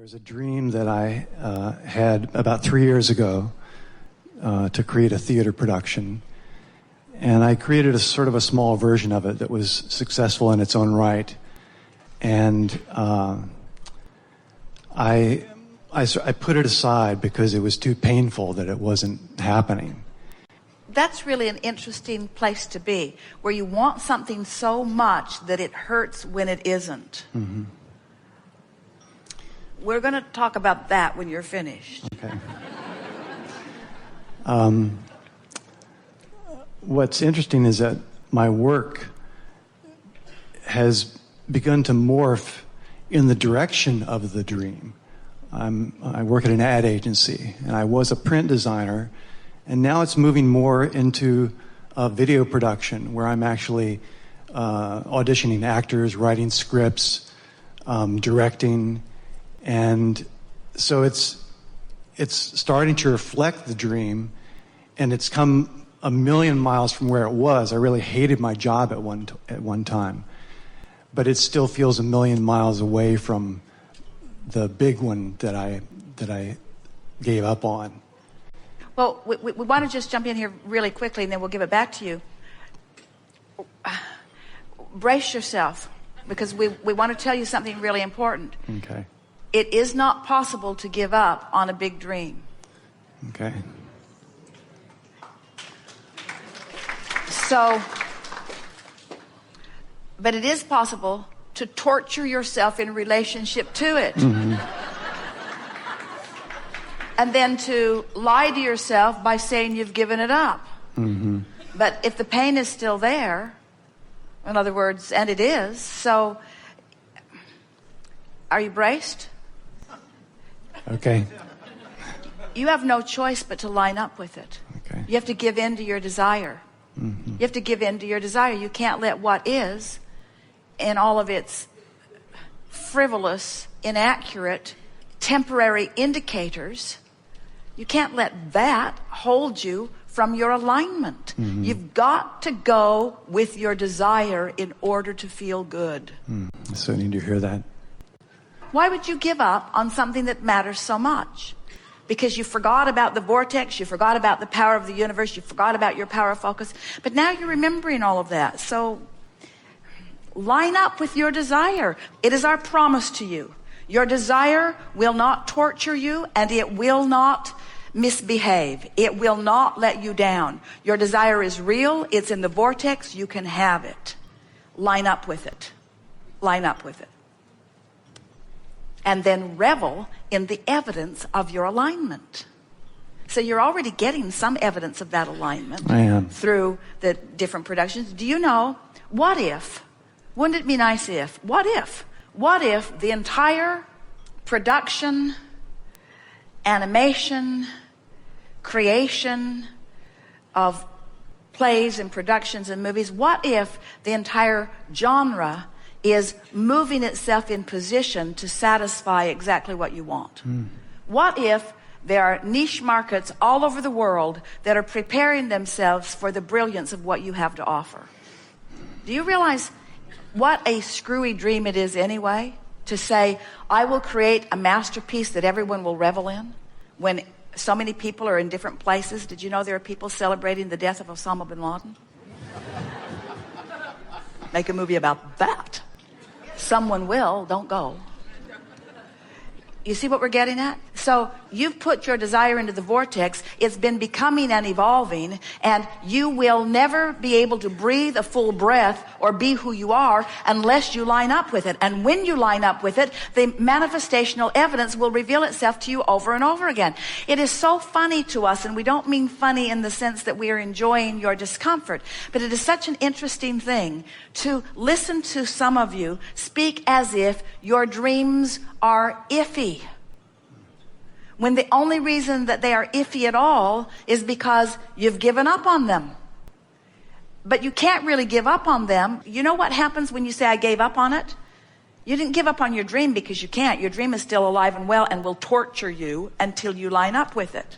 There's a dream that I had about 3 years ago to create a theater production. And I created a sort of a small version of it that was successful in its own right. And I put it aside because it was too painful that it wasn't happening. That's really an interesting place to be, where you want something so much that it hurts when it isn't. Mm-hmm. We're going to talk about that when you're finished. Okay. What's interesting is that my work has begun to morph in the direction of the dream. I work at an ad agency, and I was a print designer, and now it's moving more into a video production where I'm actually auditioning actors, writing scripts, directing, and so it's starting to reflect the dream, and it's come a million miles from where it was. I really hated my job at one time, but it still feels a million miles away from the big one that I gave up on. Well, we want to just jump in here really quickly, and then we'll give it back to you. Brace yourself, because we want to tell you something really important. Okay. It is not possible to give up on a big dream. Okay. So, but it is possible to torture yourself in relationship to it. Mm-hmm. And then to lie to yourself by saying you've given it up. Mm-hmm. But if the pain is still there, in other words, and it is, so are you braced? Okay. You have no choice but to line up with it. Okay. You have to give in to your desire. Mm-hmm. You have to give in to your desire. You can't let what is, in all of its frivolous, inaccurate, temporary indicators, you can't let that hold you from your alignment. Mm-hmm. You've got to go with your desire in order to feel good. I so need to hear that. Why would you give up on something that matters so much? Because you forgot about the vortex, you forgot about the power of the universe, you forgot about your power of focus, but now you're remembering all of that. So line up with your desire. It is our promise to you. Your desire will not torture you, and it will not misbehave. It will not let you down. Your desire is real. It's in the vortex. You can have it. Line up with it. Line up with it. And then revel in the evidence of your alignment. So you're already getting some evidence of that alignment. I am. Through the different productions. Do you know, what if, wouldn't it be nice if, what if the entire production, animation, creation of plays and productions and movies, what if the entire genre is moving itself in position to satisfy exactly what you want? What if there are niche markets all over the world that are preparing themselves for the brilliance of what you have to offer? Do you realize what a screwy dream it is anyway, to say, I will create a masterpiece that everyone will revel in, when so many people are in different places? Did you know there are people celebrating the death of Osama bin Laden? Make a movie about that. Someone will, don't go. You see what we're getting at? So you've put your desire into the vortex. It's been becoming and evolving, and you will never be able to breathe a full breath or be who you are unless you line up with it. And when you line up with it, the manifestational evidence will reveal itself to you over and over again. It is so funny to us, and we don't mean funny in the sense that we are enjoying your discomfort, but it is such an interesting thing to listen to some of you speak as if your dreams are iffy, when the only reason that they are iffy at all is because you've given up on them. But you can't really give up on them. You know what happens when you say, I gave up on it? You didn't give up on your dream because you can't. Your dream is still alive and well and will torture you until you line up with it.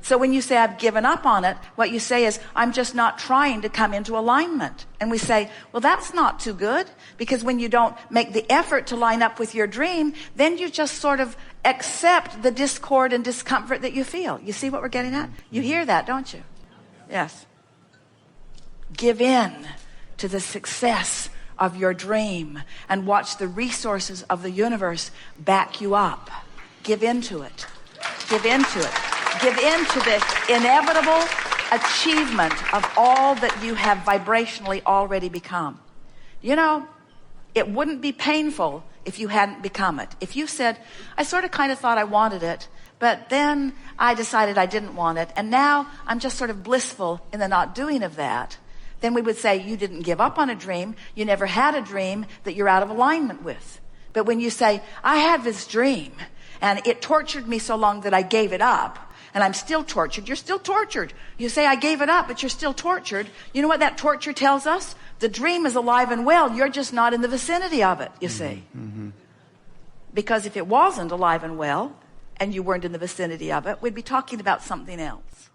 So when you say, I've given up on it, what you say is, I'm just not trying to come into alignment. And we say, well, that's not too good, because when you don't make the effort to line up with your dream, then you just sort of accept the discord and discomfort that you feel. You see what we're getting at? You hear that, don't you? Yes. Give in to the success of your dream and watch the resources of the universe back you up. Give into it. Give into it. Give into the inevitable achievement of all that you have vibrationally already become. You know, it wouldn't be painful if you hadn't become it. If you said, I sort of kind of thought I wanted it, but then I decided I didn't want it, and now I'm just sort of blissful in the not doing of that, then we would say you didn't give up on a dream. You never had a dream that you're out of alignment with. But when you say, I had this dream, and it tortured me so long that I gave it up, and I'm still tortured. You're still tortured. You say, I gave it up, but you're still tortured. You know what that torture tells us? The dream is alive and well. You're just not in the vicinity of it, you see. Mm-hmm. Because if it wasn't alive and well, and you weren't in the vicinity of it, we'd be talking about something else.